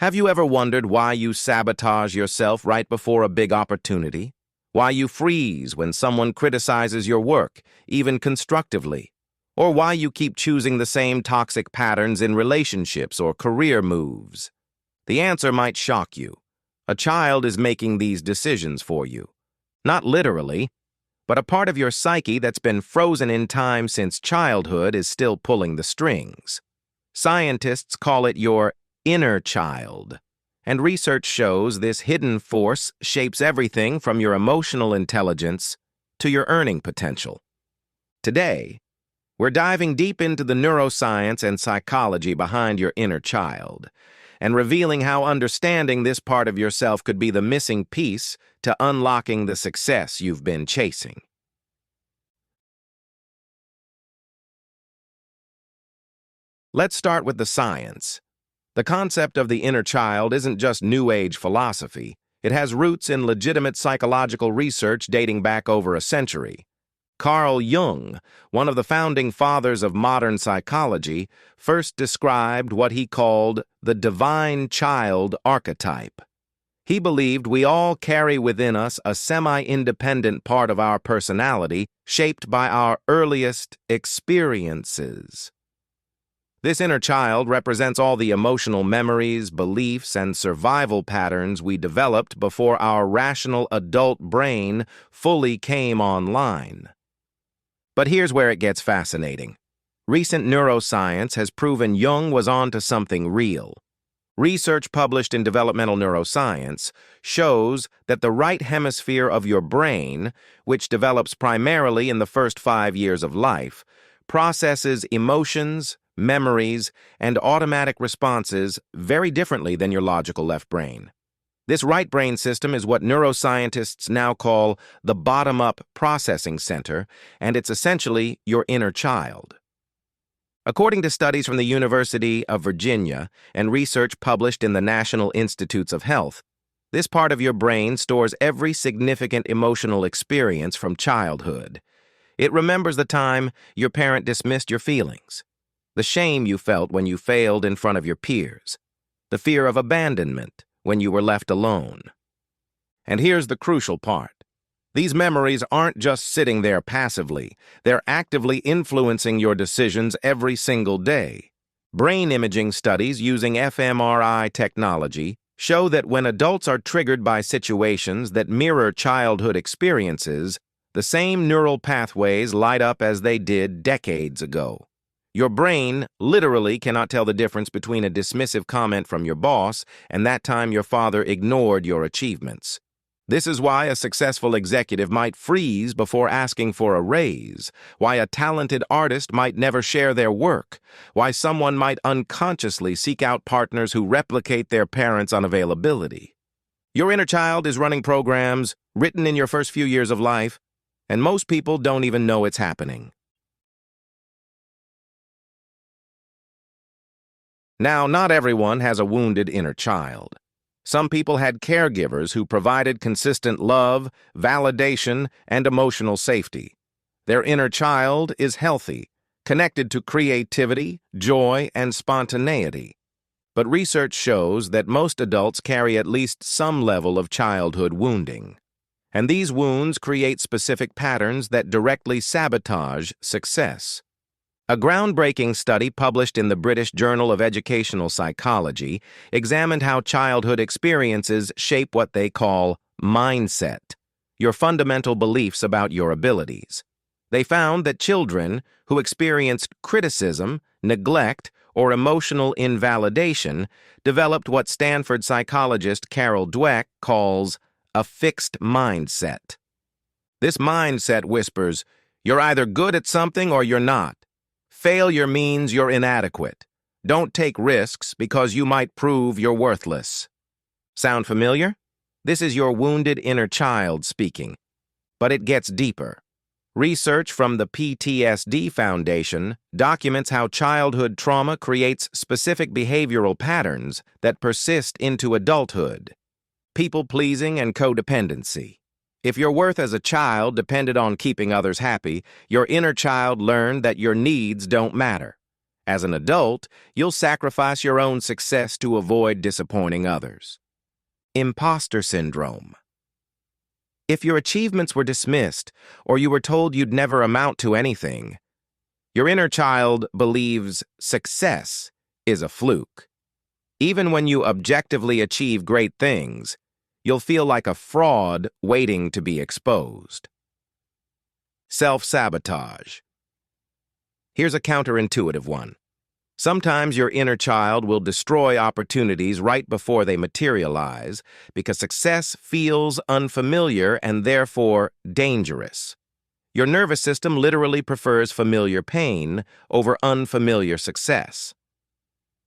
Have you ever wondered why you sabotage yourself right before a big opportunity? Why you freeze when someone criticizes your work, even constructively? Or why you keep choosing the same toxic patterns in relationships or career moves? The answer might shock you. A child is making these decisions for you. Not literally, but a part of your psyche that's been frozen in time since childhood is still pulling the strings. Scientists call it your inner child, and research shows this hidden force shapes everything from your emotional intelligence to your earning potential. Today, we're diving deep into the neuroscience and psychology behind your inner child, and revealing how understanding this part of yourself could be the missing piece to unlocking the success you've been chasing. Let's start with the science. The concept of the inner child isn't just New Age philosophy. It has roots in legitimate psychological research dating back over a century. Carl Jung, one of the founding fathers of modern psychology, first described what he called the divine child archetype. He believed we all carry within us a semi-independent part of our personality shaped by our earliest experiences. This inner child represents all the emotional memories, beliefs, and survival patterns we developed before our rational adult brain fully came online. But here's where it gets fascinating. Recent neuroscience has proven Jung was onto something real. Research published in Developmental Neuroscience shows that the right hemisphere of your brain, which develops primarily in the first 5 years of life, processes emotions, memories, and automatic responses very differently than your logical left brain. This right brain system is what neuroscientists now call the bottom-up processing center, and it's essentially your inner child. According to studies from the University of Virginia and research published in the National Institutes of Health, this part of your brain stores every significant emotional experience from childhood. It remembers the time your parent dismissed your feelings, the shame you felt when you failed in front of your peers, the fear of abandonment when you were left alone. And here's the crucial part. These memories aren't just sitting there passively. They're actively influencing your decisions every single day. Brain imaging studies using fMRI technology show that when adults are triggered by situations that mirror childhood experiences, the same neural pathways light up as they did decades ago. Your brain literally cannot tell the difference between a dismissive comment from your boss and that time your father ignored your achievements. This is why a successful executive might freeze before asking for a raise, why a talented artist might never share their work, why someone might unconsciously seek out partners who replicate their parents' unavailability. Your inner child is running programs written in your first few years of life, and most people don't even know it's happening. Now, not everyone has a wounded inner child. Some people had caregivers who provided consistent love, validation, and emotional safety. Their inner child is healthy, connected to creativity, joy, and spontaneity. But research shows that most adults carry at least some level of childhood wounding. And these wounds create specific patterns that directly sabotage success. A groundbreaking study published in the British Journal of Educational Psychology examined how childhood experiences shape what they call mindset, your fundamental beliefs about your abilities. They found that children who experienced criticism, neglect, or emotional invalidation developed what Stanford psychologist Carol Dweck calls a fixed mindset. This mindset whispers, "You're either good at something or you're not. Failure means you're inadequate. Don't take risks because you might prove you're worthless." Sound familiar? This is your wounded inner child speaking. But it gets deeper. Research from the PTSD Foundation documents how childhood trauma creates specific behavioral patterns that persist into adulthood. People-pleasing and codependency. If your worth as a child depended on keeping others happy, your inner child learned that your needs don't matter. As an adult, you'll sacrifice your own success to avoid disappointing others. Imposter syndrome. If your achievements were dismissed or you were told you'd never amount to anything, your inner child believes success is a fluke. Even when you objectively achieve great things, you'll feel like a fraud waiting to be exposed. Self-sabotage. Here's a counterintuitive one. Sometimes your inner child will destroy opportunities right before they materialize because success feels unfamiliar and therefore dangerous. Your nervous system literally prefers familiar pain over unfamiliar success.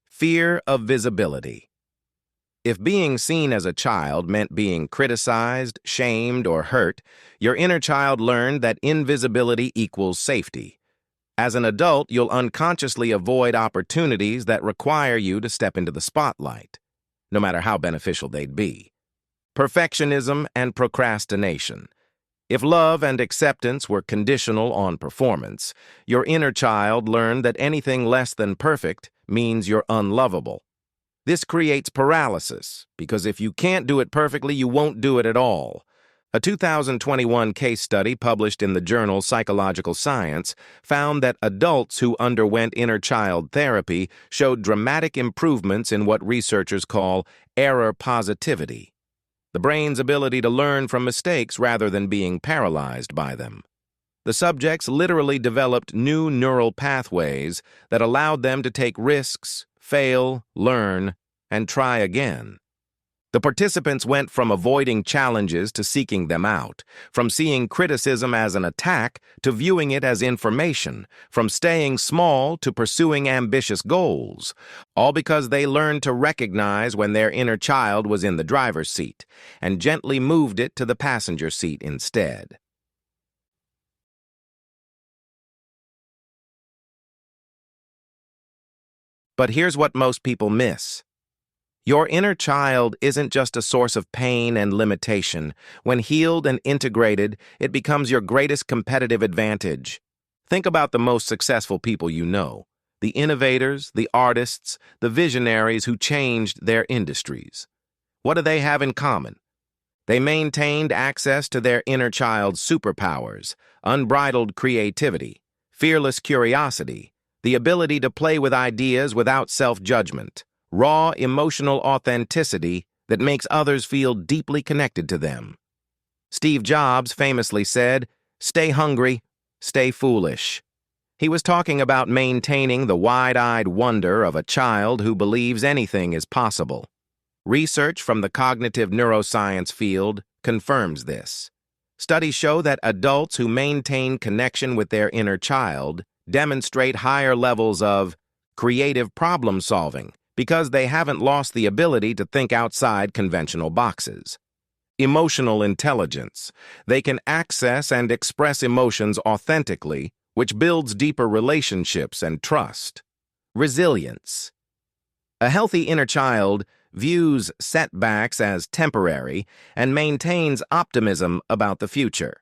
Fear of visibility. If being seen as a child meant being criticized, shamed, or hurt, your inner child learned that invisibility equals safety. As an adult, you'll unconsciously avoid opportunities that require you to step into the spotlight, no matter how beneficial they'd be. Perfectionism and procrastination. If love and acceptance were conditional on performance, your inner child learned that anything less than perfect means you're unlovable. This creates paralysis, because if you can't do it perfectly, you won't do it at all. A 2021 case study published in the journal Psychological Science found that adults who underwent inner child therapy showed dramatic improvements in what researchers call error positivity, the brain's ability to learn from mistakes rather than being paralyzed by them. The subjects literally developed new neural pathways that allowed them to take risks, fail, learn, and try again. The participants went from avoiding challenges to seeking them out, from seeing criticism as an attack to viewing it as information, from staying small to pursuing ambitious goals, all because they learned to recognize when their inner child was in the driver's seat and gently moved it to the passenger seat instead. But here's what most people miss. Your inner child isn't just a source of pain and limitation. When healed and integrated, it becomes your greatest competitive advantage. Think about the most successful people you know, the innovators, the artists, the visionaries who changed their industries. What do they have in common? They maintained access to their inner child's superpowers, unbridled creativity, fearless curiosity, the ability to play with ideas without self-judgment, raw emotional authenticity that makes others feel deeply connected to them. Steve Jobs famously said, "Stay hungry, stay foolish." He was talking about maintaining the wide-eyed wonder of a child who believes anything is possible. Research from the cognitive neuroscience field confirms this. Studies show that adults who maintain connection with their inner child demonstrate higher levels of creative problem-solving, because they haven't lost the ability to think outside conventional boxes. Emotional intelligence. They can access and express emotions authentically, which builds deeper relationships and trust. Resilience. A healthy inner child views setbacks as temporary and maintains optimism about the future.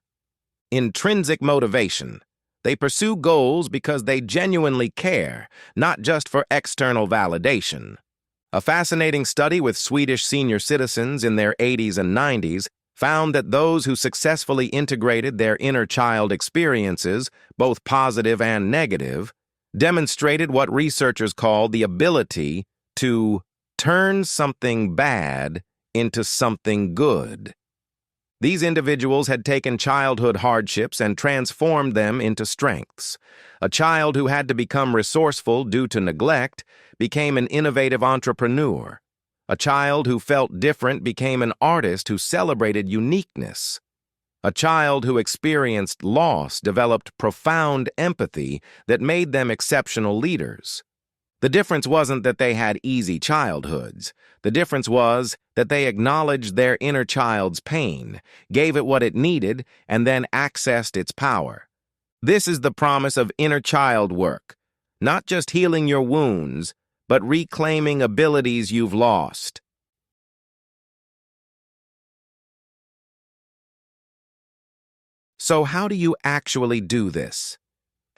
Intrinsic motivation. They pursue goals because they genuinely care, not just for external validation. A fascinating study with Swedish senior citizens in their 80s and 90s found that those who successfully integrated their inner child experiences, both positive and negative, demonstrated what researchers call the ability to turn something bad into something good. These individuals had taken childhood hardships and transformed them into strengths. A child who had to become resourceful due to neglect became an innovative entrepreneur. A child who felt different became an artist who celebrated uniqueness. A child who experienced loss developed profound empathy that made them exceptional leaders. The difference wasn't that they had easy childhoods. The difference was that they acknowledged their inner child's pain, gave it what it needed, and then accessed its power. This is the promise of inner child work, not just healing your wounds, but reclaiming abilities you've lost. So how do you actually do this?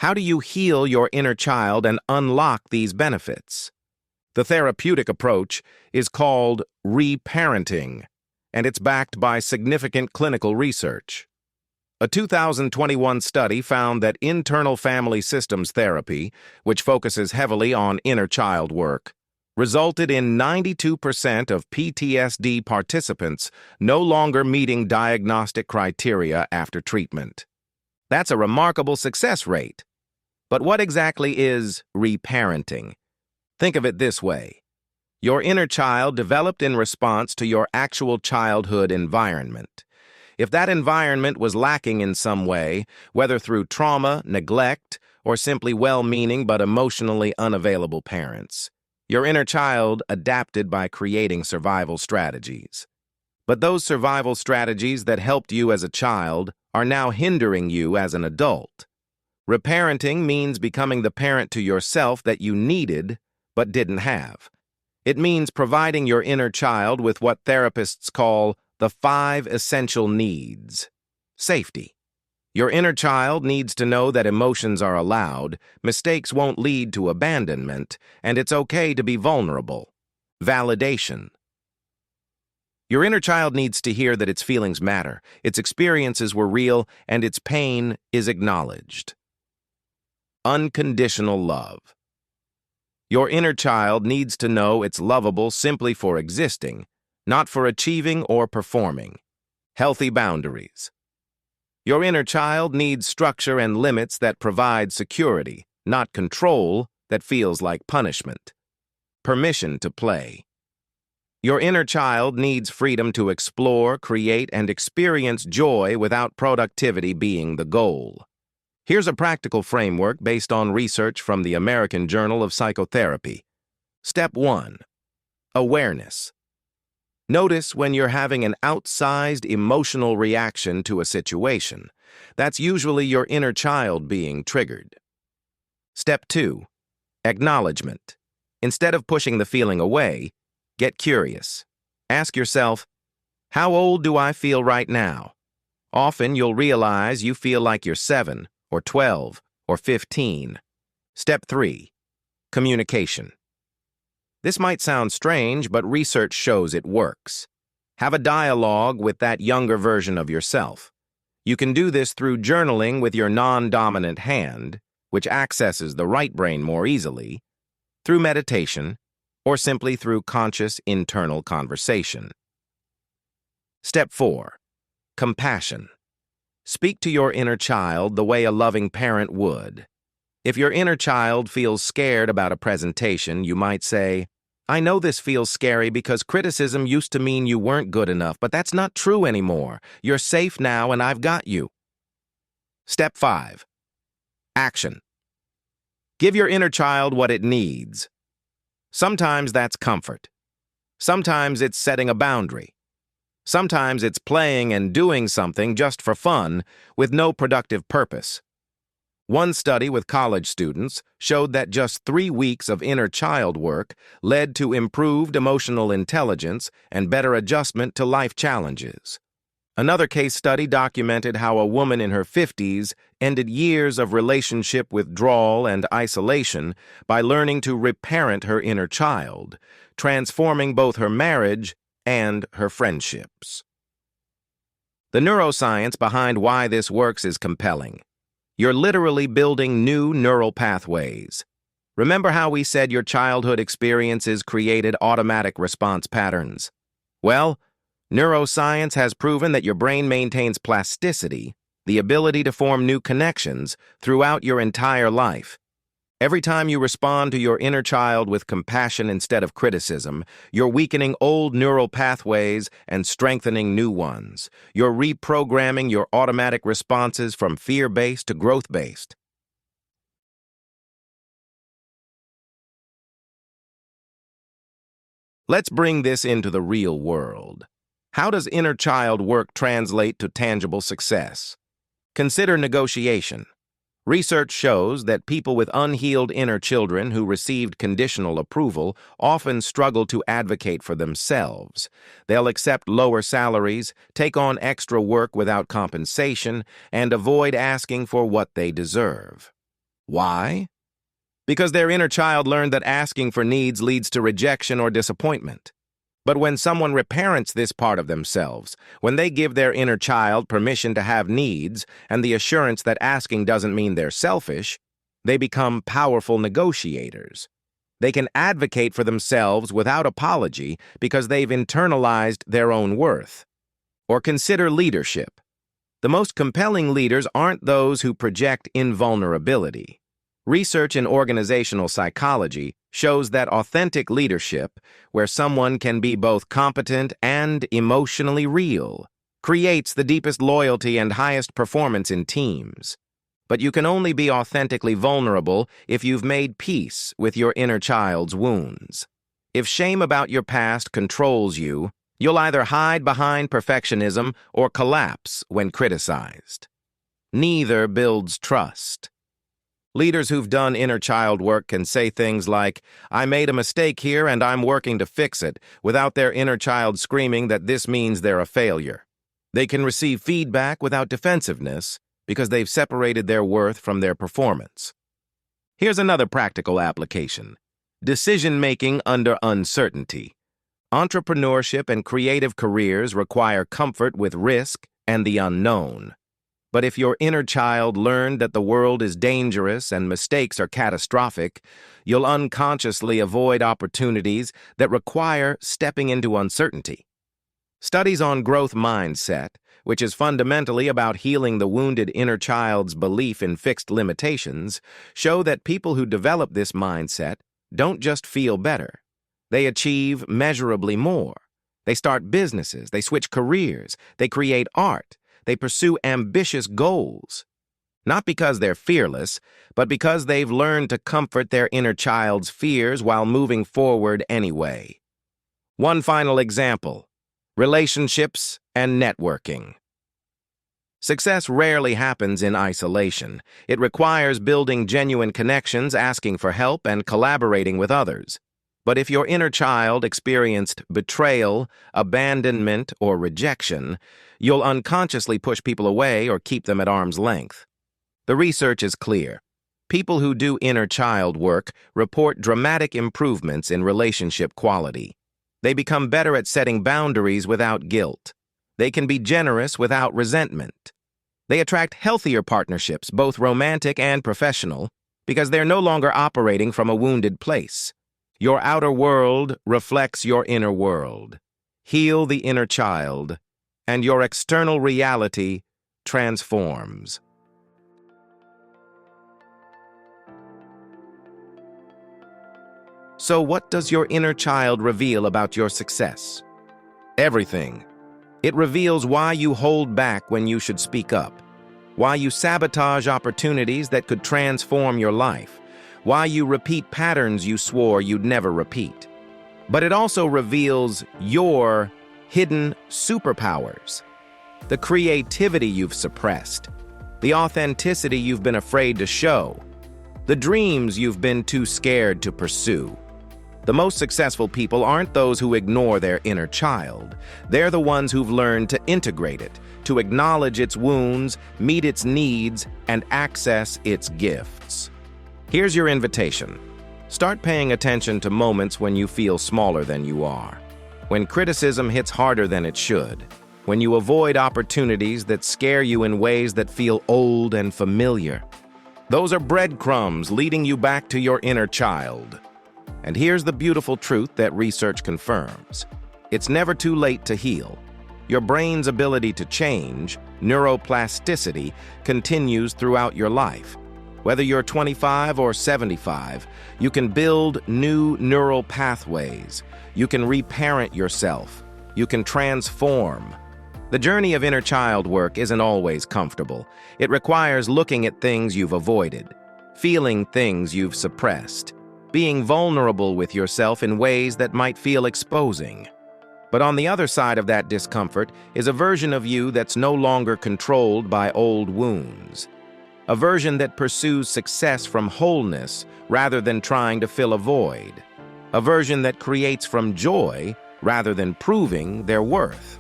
How do you heal your inner child and unlock these benefits? The therapeutic approach is called reparenting, and it's backed by significant clinical research. A 2021 study found that internal family systems therapy, which focuses heavily on inner child work, resulted in 92% of PTSD participants no longer meeting diagnostic criteria after treatment. That's a remarkable success rate. But what exactly is reparenting? Think of it this way. Your inner child developed in response to your actual childhood environment. If that environment was lacking in some way, whether through trauma, neglect, or simply well-meaning but emotionally unavailable parents, your inner child adapted by creating survival strategies. But those survival strategies that helped you as a child are now hindering you as an adult. Reparenting means becoming the parent to yourself that you needed but didn't have. It means providing your inner child with what therapists call the 5 essential needs. Safety. Your inner child needs to know that emotions are allowed, mistakes won't lead to abandonment, and it's okay to be vulnerable. Validation. Your inner child needs to hear that its feelings matter, its experiences were real, and its pain is acknowledged. Unconditional love. Your inner child needs to know it's lovable simply for existing, not for achieving or performing. Healthy boundaries. Your inner child needs structure and limits that provide security, not control that feels like punishment. Permission to play. Your inner child needs freedom to explore, create, and experience joy without productivity being the goal. Here's a practical framework based on research from the American Journal of Psychotherapy. Step 1. Awareness. Notice when you're having an outsized emotional reaction to a situation. That's usually your inner child being triggered. Step 2. Acknowledgement. Instead of pushing the feeling away, get curious. Ask yourself, how old do I feel right now? Often you'll realize you feel like you're 7, or 12, or 15. Step 3. Communication. This might sound strange, but research shows it works. Have a dialogue with that younger version of yourself. You can do this through journaling with your non-dominant hand, which accesses the right brain more easily, through meditation, or simply through conscious internal conversation. Step 4. Compassion. Speak to your inner child the way a loving parent would. If your inner child feels scared about a presentation, you might say, I know this feels scary because criticism used to mean you weren't good enough, but that's not true anymore. You're safe now and I've got you. Step 5. Action. Give your inner child what it needs. Sometimes that's comfort. Sometimes it's setting a boundary. Sometimes it's playing and doing something just for fun with no productive purpose. One study with college students showed that just 3 weeks of inner child work led to improved emotional intelligence and better adjustment to life challenges. Another case study documented how a woman in her 50s ended years of relationship withdrawal and isolation by learning to reparent her inner child, transforming both her marriage and her friendships. The neuroscience behind why this works is compelling. You're literally building new neural pathways. Remember how we said your childhood experiences created automatic response patterns? Well, neuroscience has proven that your brain maintains plasticity, the ability to form new connections, throughout your entire life. Every time you respond to your inner child with compassion instead of criticism, you're weakening old neural pathways and strengthening new ones. You're reprogramming your automatic responses from fear-based to growth-based. Let's bring this into the real world. How does inner child work translate to tangible success? Consider negotiation. Research shows that people with unhealed inner children who received conditional approval often struggle to advocate for themselves. They'll accept lower salaries, take on extra work without compensation, and avoid asking for what they deserve. Why? Because their inner child learned that asking for needs leads to rejection or disappointment. But when someone reparents this part of themselves, when they give their inner child permission to have needs and the assurance that asking doesn't mean they're selfish, they become powerful negotiators. They can advocate for themselves without apology because they've internalized their own worth. Or consider leadership. The most compelling leaders aren't those who project invulnerability. Research in organizational psychology shows that authentic leadership, where someone can be both competent and emotionally real, creates the deepest loyalty and highest performance in teams. But you can only be authentically vulnerable if you've made peace with your inner child's wounds. If shame about your past controls you, you'll either hide behind perfectionism or collapse when criticized. Neither builds trust. Leaders who've done inner child work can say things like, "I made a mistake here and I'm working to fix it," without their inner child screaming that this means they're a failure. They can receive feedback without defensiveness because they've separated their worth from their performance. Here's another practical application: decision-making under uncertainty. Entrepreneurship and creative careers require comfort with risk and the unknown. But if your inner child learned that the world is dangerous and mistakes are catastrophic, you'll unconsciously avoid opportunities that require stepping into uncertainty. Studies on growth mindset, which is fundamentally about healing the wounded inner child's belief in fixed limitations, show that people who develop this mindset don't just feel better. They achieve measurably more. They start businesses, they switch careers, they create art, they pursue ambitious goals. Not because they're fearless, but because they've learned to comfort their inner child's fears while moving forward anyway. One final example: relationships and networking. Success rarely happens in isolation. It requires building genuine connections, asking for help, and collaborating with others. But if your inner child experienced betrayal, abandonment, or rejection, you'll unconsciously push people away or keep them at arm's length. The research is clear. People who do inner child work report dramatic improvements in relationship quality. They become better at setting boundaries without guilt. They can be generous without resentment. They attract healthier partnerships, both romantic and professional, because they're no longer operating from a wounded place. Your outer world reflects your inner world. Heal the inner child, and your external reality transforms. So what does your inner child reveal about your success? Everything. It reveals why you hold back when you should speak up, why you sabotage opportunities that could transform your life, why you repeat patterns you swore you'd never repeat. But it also reveals your hidden superpowers, the creativity you've suppressed, the authenticity you've been afraid to show, the dreams you've been too scared to pursue. The most successful people aren't those who ignore their inner child. They're the ones who've learned to integrate it, to acknowledge its wounds, meet its needs, and access its gifts. Here's your invitation. Start paying attention to moments when you feel smaller than you are, when criticism hits harder than it should, when you avoid opportunities that scare you in ways that feel old and familiar. Those are breadcrumbs leading you back to your inner child. And here's the beautiful truth that research confirms. It's never too late to heal. Your brain's ability to change, neuroplasticity, continues throughout your life. Whether you're 25 or 75, you can build new neural pathways. You can reparent yourself. You can transform. The journey of inner child work isn't always comfortable. It requires looking at things you've avoided, feeling things you've suppressed, being vulnerable with yourself in ways that might feel exposing. But on the other side of that discomfort is a version of you that's no longer controlled by old wounds. A version that pursues success from wholeness rather than trying to fill a void. A version that creates from joy rather than proving their worth.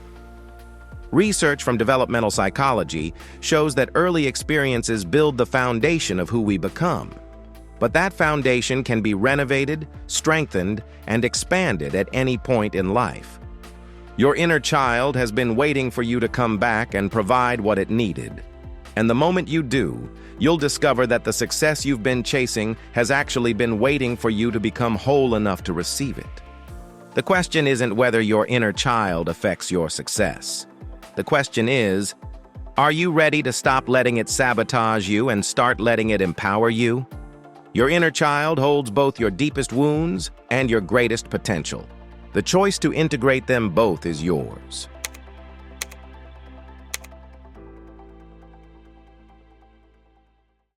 Research from developmental psychology shows that early experiences build the foundation of who we become. But that foundation can be renovated, strengthened, and expanded at any point in life. Your inner child has been waiting for you to come back and provide what it needed. And the moment you do, you'll discover that the success you've been chasing has actually been waiting for you to become whole enough to receive it. The question isn't whether your inner child affects your success. The question is, are you ready to stop letting it sabotage you and start letting it empower you? Your inner child holds both your deepest wounds and your greatest potential. The choice to integrate them both is yours.